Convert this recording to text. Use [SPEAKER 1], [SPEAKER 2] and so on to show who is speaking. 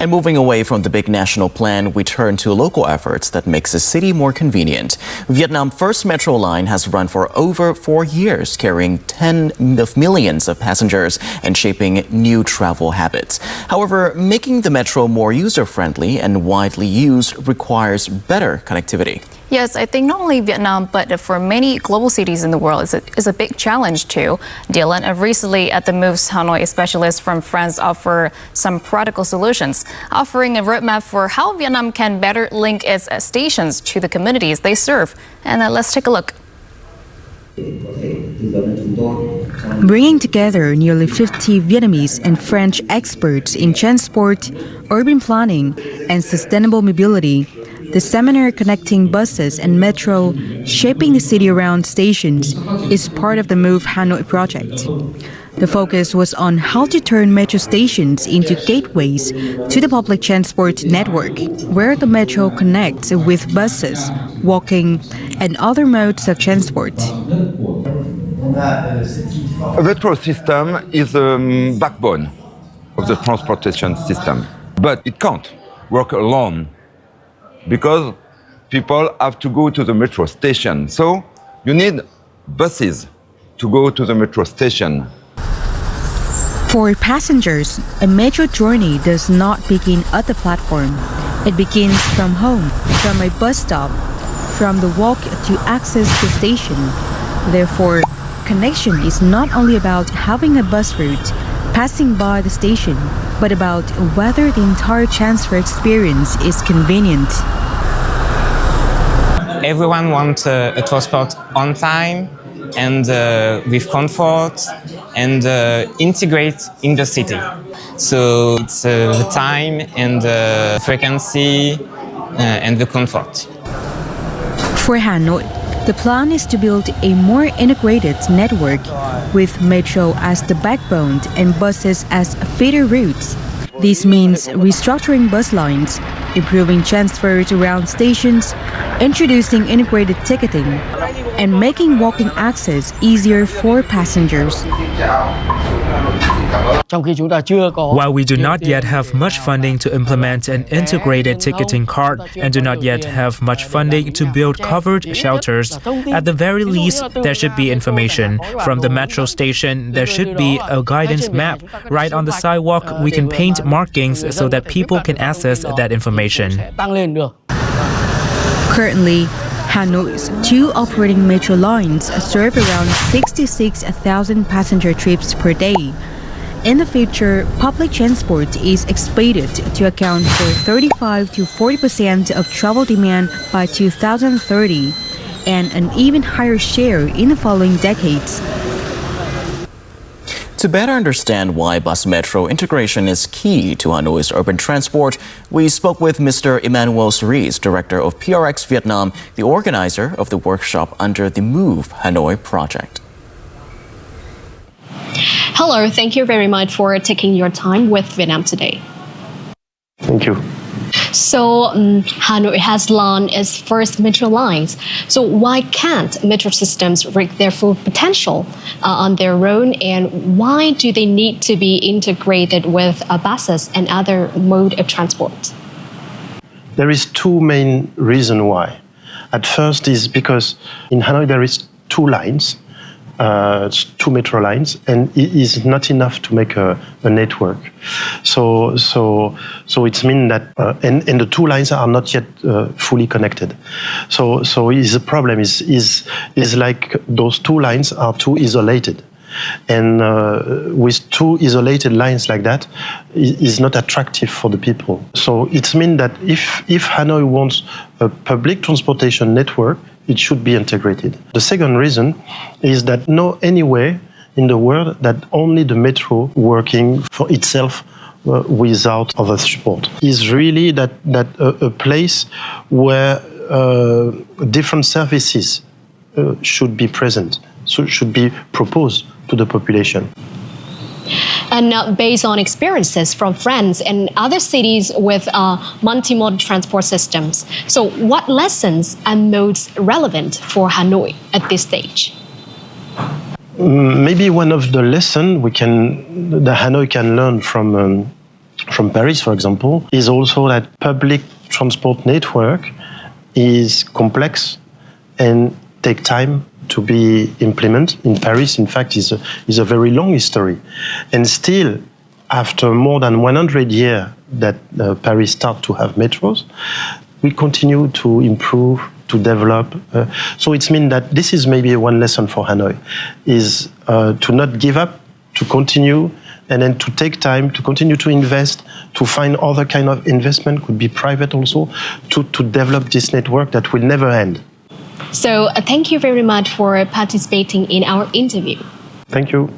[SPEAKER 1] And moving away from the big national plan, we turn to local efforts that makes the city more convenient. Vietnam's first metro line has run for over 4 years, carrying tens of millions of passengers and shaping new travel habits. However, making the metro more user-friendly and widely used requires better connectivity.
[SPEAKER 2] Yes, I think not only Vietnam, but for many global cities in the world, is a big challenge too, Dylan. And recently at the Moves Hanoi, specialists from France offer some practical solutions, offering a roadmap for how Vietnam can better link its stations to the communities they serve. And let's take a look.
[SPEAKER 3] Bringing together nearly 50 Vietnamese and French experts in transport, urban planning, and sustainable mobility, the seminar connecting buses and metro, shaping the city around stations, is part of the Move Hanoi project. The focus was on how to turn metro stations into gateways to the public transport network, where the metro connects with buses, walking, and other modes of transport.
[SPEAKER 4] A metro system is the backbone of the transportation system, but it can't work alone because people have to go to the metro station. So you need buses to go to the metro station.
[SPEAKER 3] For passengers, a metro journey does not begin at the platform. It begins from home, from a bus stop, from the walk to access the station. Therefore, connection is not only about having a bus route passing by the station, but about whether the entire transfer experience is convenient.
[SPEAKER 5] Everyone wants a transport on time and with comfort and integrate in the city. So it's the time and the frequency and the comfort.
[SPEAKER 3] For Hanoi, the plan is to build a more integrated network with metro as the backbone and buses as feeder routes. This means restructuring bus lines, improving transfers around stations, introducing integrated ticketing, and making walking access easier for passengers.
[SPEAKER 6] While we do not yet have much funding to implement an integrated ticketing card and do not yet have much funding to build covered shelters, at the very least, there should be information. From the metro station, there should be a guidance map. Right on the sidewalk, we can paint markings so that people can access that information.
[SPEAKER 3] Currently, Hanoi's 2 operating metro lines serve around 66,000 passenger trips per day. In the future, public transport is expected to account for 35 to 40% of travel demand by 2030, and an even higher share in the following decades.
[SPEAKER 1] To better understand why bus metro integration is key to Hanoi's urban transport, we spoke with Mr. Emmanuel Cerise, director of PRX Vietnam, the organizer of the workshop under the Move Hanoi project.
[SPEAKER 7] Hello, thank you very much for taking your time with Vietnam today.
[SPEAKER 8] Thank you.
[SPEAKER 7] So Hanoi has launched its first metro lines. So why can't metro systems reach their full potential on their own, and why do they need to be integrated with buses and other mode of transport?
[SPEAKER 8] There is 2 main reasons why. At first is because in Hanoi there is 2 lines, 2 metro lines, and it is not enough to make a network. So it means that and the 2 lines are not yet fully connected. So is the problem is like those 2 lines are too isolated, and with 2 isolated lines like that, it is not attractive for the people. So it means that if Hanoi wants a public transportation network, it should be integrated. The second reason is that no anywhere in the world that only the metro working for itself without other support. Is really that a place where different services should be present, so should be proposed to the population.
[SPEAKER 7] And based on experiences from France and other cities with multimodal transport systems, so what lessons are most relevant for Hanoi at this stage?
[SPEAKER 8] Maybe one of the lessons that Hanoi can learn from from Paris, for example, is also that public transport network is complex and take time to be implemented. In Paris, in fact, is a very long history. And still, after more than 100 years that Paris started to have metros, we continue to improve, to develop. So it means that this is maybe one lesson for Hanoi, is to not give up, to continue, and then to take time, to continue to invest, to find other kind of investment, could be private also, to develop this network that will never end.
[SPEAKER 7] So thank you very much for participating in our interview.
[SPEAKER 8] Thank you.